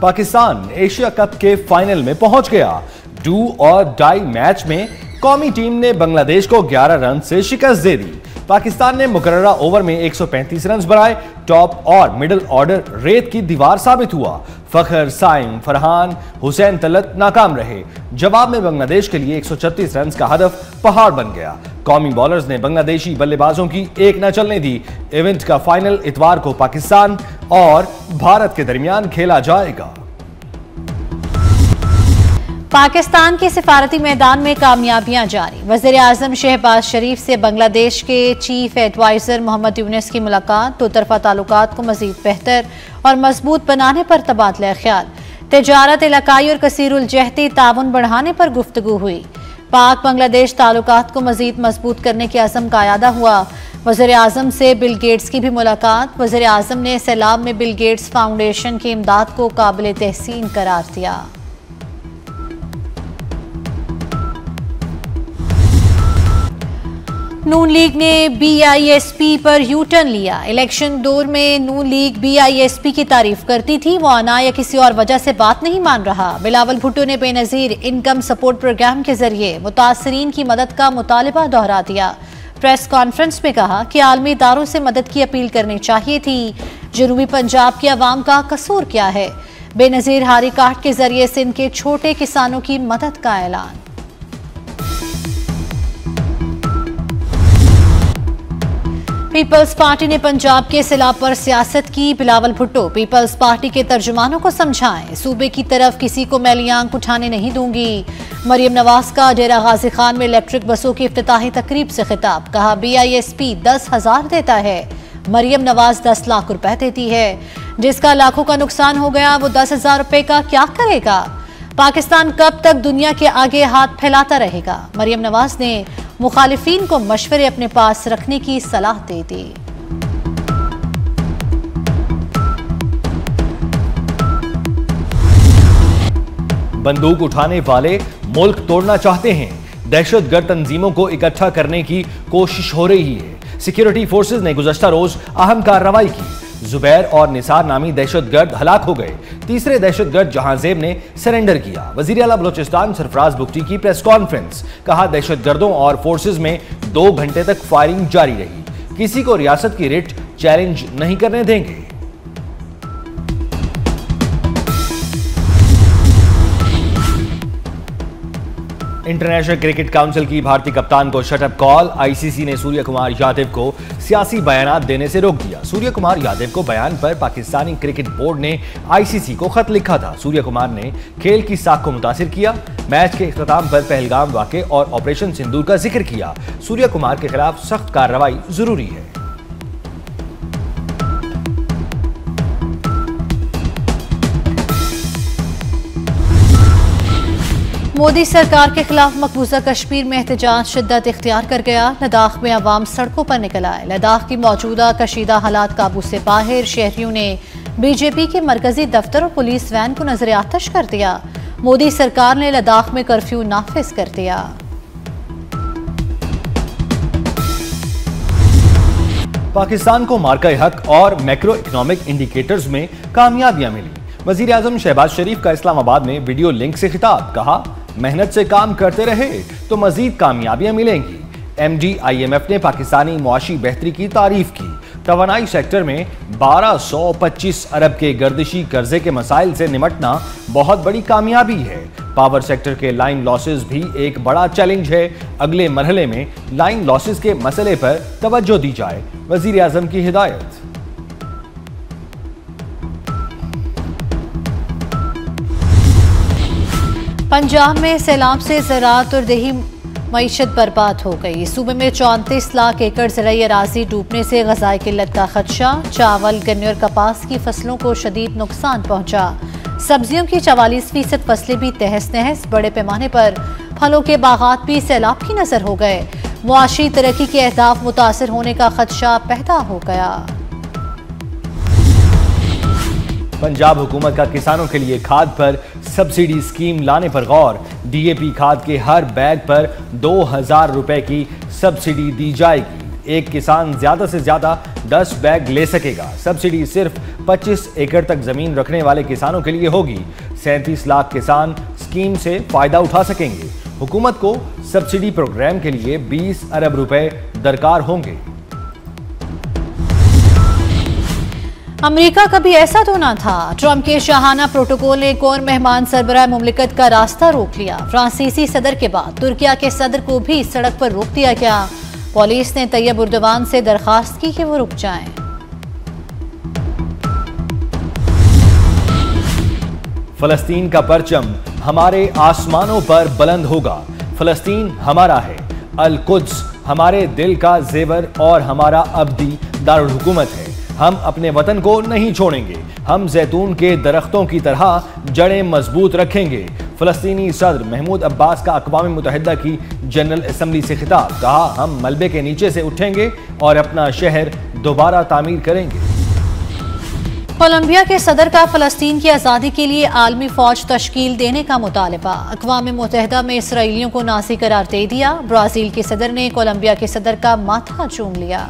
Pakistan Asia cup के final में पहुंच गया। डू और डाई मैच में कौमी टीम ने बांग्लादेश को 11 रन से शिकस्त दे दी। पाकिस्तान ने मुकर्ररा ओवर में 135 रन बनाए। टॉप और मिडिल ऑर्डर रेत की दीवार साबित हुआ। फखर, साइम, फरहान, हुसैन तलत नाकाम रहे। जवाब में बांग्लादेश के लिए 136 रन का हदफ पहाड़ बन गया। कौमी बॉलर्स ने बांग्लादेशी बल्लेबाजों की एक न चलने दी। इवेंट का फाइनल इतवार को पाकिस्तान और भारत के दरमियान खेला जाएगा। पाकिस्तान के सिफारती मैदान में कामयाबियां जारी। वज़ीर आज़म शहबाज शरीफ से बांग्लादेश के चीफ एडवाइजर मोहम्मद यूनुस की मुलाकात। दो तरफा ताल्लुकात को मजीद बेहतर और मजबूत बनाने पर तबादला ख्याल। तिजारत, इलाकाई और कसीरुल जहती ताउन बढ़ाने पर गुफ्तगू हुई। पाक बांग्लादेश ताल्लुकात को मजीद मजबूत करने के अज़म का आयादा हुआ। वज़ीर आज़म से बिल गेट्स की भी मुलाकात। वज़ीर आज़म ने सैलाब में बिल गेट्स फाउंडेशन की इमदाद को काबिल तहसीन करार दिया। नून लीग ने BISP पर यू टर्न लिया। इलेक्शन दौर में नून लीग BISP की तारीफ करती थी, वो आना या किसी और वजह से बात नहीं मान रहा। बिलावल भुट्टो ने बेनजीर इनकम सपोर्ट प्रोग्राम के जरिए मुतासरीन की मदद का मुतालबा दोहरा दिया। प्रेस कॉन्फ्रेंस में कहा कि आलमी इदारों से मदद की अपील करनी चाहिए थी। जनूबी पंजाब की आवाम का कसूर क्या है? बेनजीर हारी कार्ड के जरिए सिंध के छोटे किसानों की मदद का ऐलान। पीपल्स पार्टी ने पंजाब के सैलाब पर सियासत की। बिलावल भुट्टो, पीपल्स पार्टी के तर्जुमानों को समझाएं, सूबे की तरफ किसी को मैली आंख उठाने नहीं दूंगी। मरियम नवाज का डेरा गाजी खान में इलेक्ट्रिक बसों की इफ्तिताही तकरीब से खिताब। कहा BISP 10,000 देता है, मरियम नवाज 10 लाख रुपए देती है। जिसका लाखों का नुकसान हो गया वो 10,000 रुपए का क्या करेगा? पाकिस्तान कब तक दुनिया के आगे हाथ फैलाता रहेगा? मरियम नवाज ने मुखालिफिन को मशवरे अपने पास रखने की सलाह दे दी। बंदूक उठाने वाले मुल्क तोड़ना चाहते हैं। दहशतगर्द तंजीमों को इकट्ठा करने की कोशिश हो रही है। सिक्योरिटी फोर्सेज ने गुज़श्ता रोज अहम कार्रवाई की। जुबैर और निसार नामी दहशतगर्द हलाक हो गए। तीसरे दहशतगर्द जहांजेब ने सरेंडर किया। वजीर आला बलोचिस्तान सरफराज बुगटी की प्रेस कॉन्फ्रेंस। कहा दहशतगर्दों और फोर्सेज में 2 घंटे तक फायरिंग जारी रही। किसी को रियासत की रिट चैलेंज नहीं करने देंगे। इंटरनेशनल क्रिकेट काउंसिल की भारतीय कप्तान को शटअप कॉल। ICC ने सूर्य कुमार यादव को सियासी बयानात देने से रोक दिया। सूर्य कुमार यादव को बयान पर पाकिस्तानी क्रिकेट बोर्ड ने ICC को खत लिखा था। सूर्य कुमार ने खेल की साख को मुतासिर किया। मैच के इख्तिताम पर पहलगाम वाक़े और ऑपरेशन सिंदूर का जिक्र किया। सूर्य कुमार के खिलाफ सख्त कार्रवाई जरूरी है। मोदी सरकार के खिलाफ मकबूजा कश्मीर में एहतजाज शिद्दत इख्तियार कर गया। लद्दाख में अवाम सड़कों पर निकल आए। लद्दाख की मौजूदा कशीदा हालात काबू से बाहर। शहरियों ने BJP के मरकजी दफ्तर और पुलिस वैन को नजर आतश कर दिया। मोदी सरकार ने लद्दाख में कर्फ्यू नाफिज कर दिया। पाकिस्तान को मार्का हक और मैक्रो इकोनॉमिक इंडिकेटर्स में कामयाबियां मिली। वजीर आजम शहबाज शरीफ का इस्लामाबाद में वीडियो लिंक से खिताब। कहा मेहनत से काम करते रहे तो मजीद कामयाबियां मिलेंगी। MD IMF ने पाकिस्तानी मुआशी बेहतरी की तारीफ की। तवानाई सेक्टर में 1225 अरब के गर्दिशी कर्जे के मसाइल से निमटना बहुत बड़ी कामयाबी है। पावर सेक्टर के लाइन लॉसेस भी एक बड़ा चैलेंज है। अगले मरहले में लाइन लॉसेस के मसले पर तवज्जो दी जाए। वजीर आजम की हिदायत। पंजाब में सैलाब से ज़राअत और देही मईशत बर्बाद हो गई। सूबे में 34 लाख एकड़ ज़राई अराजी डूबने से ग़ज़ाई किल्लत का खदशा। चावल, गन्ने और कपास की फसलों को शदीद नुकसान पहुंचा। सब्जियों की 44% फसलें भी तहस नहस। बड़े पैमाने पर फलों के बागात भी सैलाब की नजर हो गए। मुआशी तरक्की के अहदाफ मुतासर होने का खदशा पैदा हो गया। पंजाब हुकूमत का किसानों के लिए खाद पर सब्सिडी स्कीम लाने पर गौर। DAP खाद के हर बैग पर 2000 रुपए की सब्सिडी दी जाएगी। एक किसान ज्यादा से ज्यादा 10 बैग ले सकेगा। सब्सिडी सिर्फ 25 एकड़ तक जमीन रखने वाले किसानों के लिए होगी। 37 लाख किसान स्कीम से फायदा उठा सकेंगे। हुकूमत को सब्सिडी प्रोग्राम के लिए 20 अरब रुपए दरकार होंगे। अमेरिका कभी ऐसा तो ना था। ट्रंप के शाहाना प्रोटोकॉल ने एक और मेहमान सरबराह मुमलिकत का रास्ता रोक लिया। फ्रांसीसी सदर के बाद तुर्किया के सदर को भी सड़क पर रोक दिया गया। पुलिस ने तैयब उर्दवान से दरखास्त की कि वो रुक जाएं। फलस्तीन का परचम हमारे आसमानों पर बुलंद होगा। फलस्तीन हमारा है। अल कुद्स हमारे दिल का जेवर और हमारा अब्दी दारुल हुकूमत है। हम अपने वतन को नहीं छोड़ेंगे। हम जैतून के दरख्तों की तरह जड़ें मजबूत रखेंगे। फलस्तीनी सदर महमूद अब्बास का अक़वाम मुत्तहिदा की जनरल असम्बली से खिताब। कहा, हम मलबे के नीचे से उठेंगे और अपना शहर दोबारा तामीर करेंगे। कोलंबिया के सदर का फलस्तीन की आज़ादी के लिए आलमी फौज तश्कील देने का मुतालबा। अक़वाम मुत्तहिदा में इसराइलियों को नाज़ी करार दे दिया। ब्राज़ील के सदर ने कोलंबिया के सदर का माथा चूम लिया।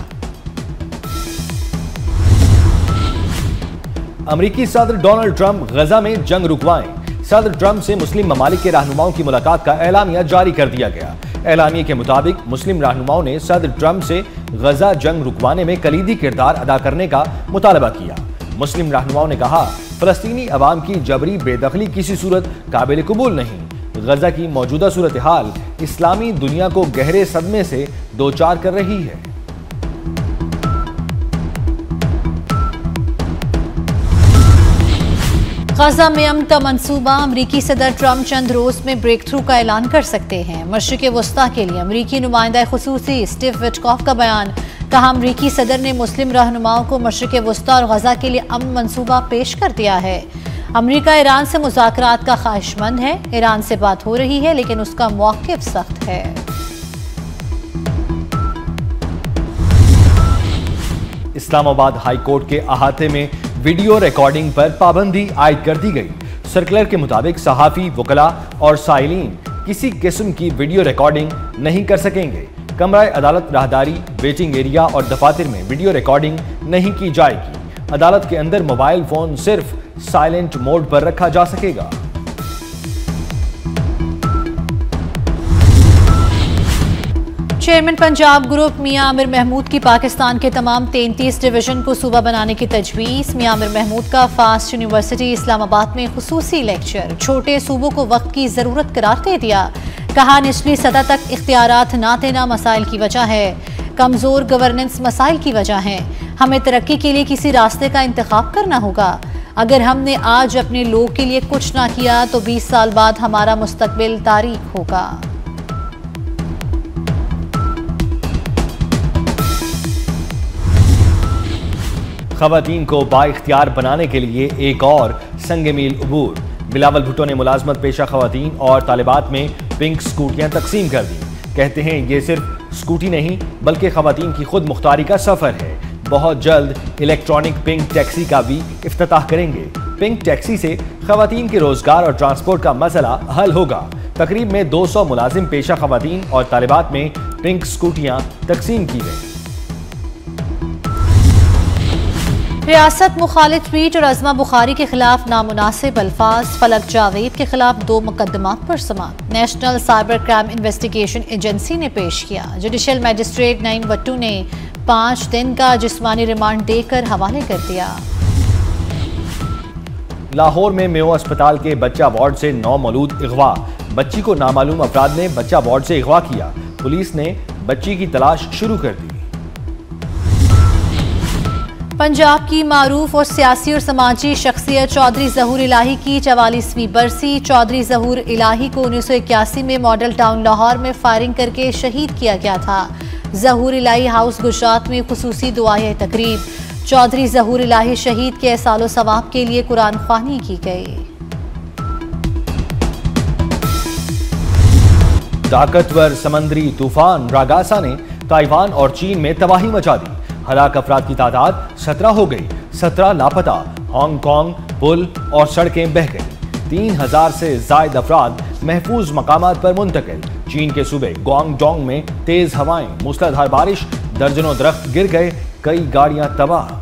अमरीकी सदर डोनाल्ड ट्रंप गजा में जंग रुकवाएं। सदर ट्रंप से मुस्लिम ममालिक के रहनुमाओं की मुलाकात का एलामिया जारी कर दिया गया। एलामिया के मुताबिक मुस्लिम रहनुमाओं ने सदर ट्रंप से गजा जंग रुकवाने में कलीदी किरदार अदा करने का मुतालबा किया। मुस्लिम रहनुमाओं ने कहा, फलस्तीनी अवाम की जबरी बेदखली किसी सूरत काबिल कबूल नहीं। गजा की मौजूदा सूरत हाल इस्लामी दुनिया को गहरे सदमे से दोचार कर रही है। गजा में अमन का मंसूबा। अमरीकी सदर ट्रंप चंद रोज में ब्रेक थ्रू का ऐलान कर सकते हैं। मशरिक़ वस्ता के लिए अमरीकी नुमाइंदा खुसूसी स्टीव विटकॉफ का बयान। कहा, अमरीकी सदर ने मुस्लिम रहनुमाओं को मशरिक़ वस्ता और गजा के लिए अमन मंसूबा पेश कर दिया है। अमरीका ईरान से मुज़ाकरात का ख्वाहिशमंद है। ईरान से बात हो रही है लेकिन उसका मौक़िफ़ सख्त है। इस्लामाबाद हाई कोर्ट के अहाते में वीडियो रिकॉर्डिंग पर पाबंदी आयद कर दी गई। सर्कुलर के मुताबिक सहाफ़ी, वकला और साइलिन किसी किस्म की वीडियो रिकॉर्डिंग नहीं कर सकेंगे। कमरा अदालत, राहदारी, वेटिंग एरिया और दफातर में वीडियो रिकॉर्डिंग नहीं की जाएगी। अदालत के अंदर मोबाइल फोन सिर्फ साइलेंट मोड पर रखा जा सकेगा। चेयरमैन पंजाब ग्रुप मियां आमिर महमूद की पाकिस्तान के तमाम 33 डिवीजन को सूबा बनाने की तजवीज़। मियां आमिर महमूद का फास्ट यूनिवर्सिटी इस्लामाबाद में खुसूसी लेक्चर। छोटे सूबों को वक्त की ज़रूरत करार दे दिया। कहा, निचली सतह तक इख्तियारात ना देना मसाइल की वजह है। कमज़ोर गवर्नेंस मसाइल की वजह है। हमें तरक्की के लिए किसी रास्ते का इंतखाब करना होगा। अगर हमने आज अपने लोग के लिए कुछ ना किया तो 20 साल बाद हमारा मुस्तकबिल तारीख होगा। खवातीन को बाइख्तियार बनाने के लिए एक और संग मील अबूर। बिलावल भुट्टो ने मुलाजमत पेशा खवातीन और तालिबात में पिंक स्कूटियां तकसीम कर दी। कहते हैं ये सिर्फ स्कूटी नहीं बल्कि खवातीन की खुद मुख्तारी का सफर है। बहुत जल्द इलेक्ट्रॉनिक पिंक टैक्सी का भी इफ्तिताह करेंगे। पिंक टैक्सी से खवातीन के रोजगार और ट्रांसपोर्ट का मसला हल होगा। तकरीब में 200 मुलाजिम पेशा खवातीन और तालिबात में पिंक स्कूटियां तकसीम की गई। रियासत मुखालिफ ट्वीट और अज़मा बुखारी के खिलाफ नामुनासिब अल्फाज। फलक जावेद के खिलाफ 2 मुकदमात पर समाअत national cyber crime investigation agency ने पेश किया। जुडिशल मजिस्ट्रेट नईम वट्टू ने 5 दिन का जिस्मानी रिमांड देकर हवाले कर दिया। लाहौर में मेयो अस्पताल के बच्चा वार्ड से 9 मौलूद अगवा। बच्ची को नामालूम अफराद ने बच्चा वार्ड से अगवा किया। पुलिस ने बच्ची की तलाश शुरू कर दी। पंजाब की मारूफ और सियासी और समाजी शख्सियत चौधरी ज़हूर इलाही की 44वीं बरसी। चौधरी ज़हूर इलाही को 1981 में मॉडल टाउन लाहौर में फायरिंग करके शहीद किया गया था। ज़हूर इलाही हाउस गुजरात में खुसूसी दुआए तकरीब। चौधरी ज़हूर इलाही शहीद के एहसालो सवाब के लिए कुरान ख्वानी की गई। ताकतवर समंदरी तूफान रागासा ने ताइवान और चीन में तबाही मचा दी। हलाक अफराद की तादाद 17 हो गई। 17 लापता। हांगकांग पुल और सड़कें बह गई। 3000 से जायद अफराद महफूज मकामात पर मुंतकिल। चीन के सूबे ग्वांगडोंग में तेज हवाएं, मूसलाधार बारिश, दर्जनों दरख्त गिर गए, कई गाड़ियां तबाह।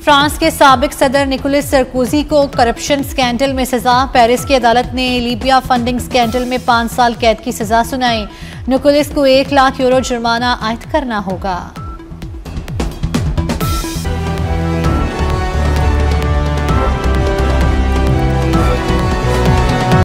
फ्रांस के साबिक सदर निकोलस सरकोजी को करप्शन स्कैंडल में सजा। पेरिस की अदालत ने लीबिया फंडिंग स्कैंडल में 5 साल कैद की सजा सुनाई। निकोलस को 1 लाख यूरो जुर्माना आयद करना होगा।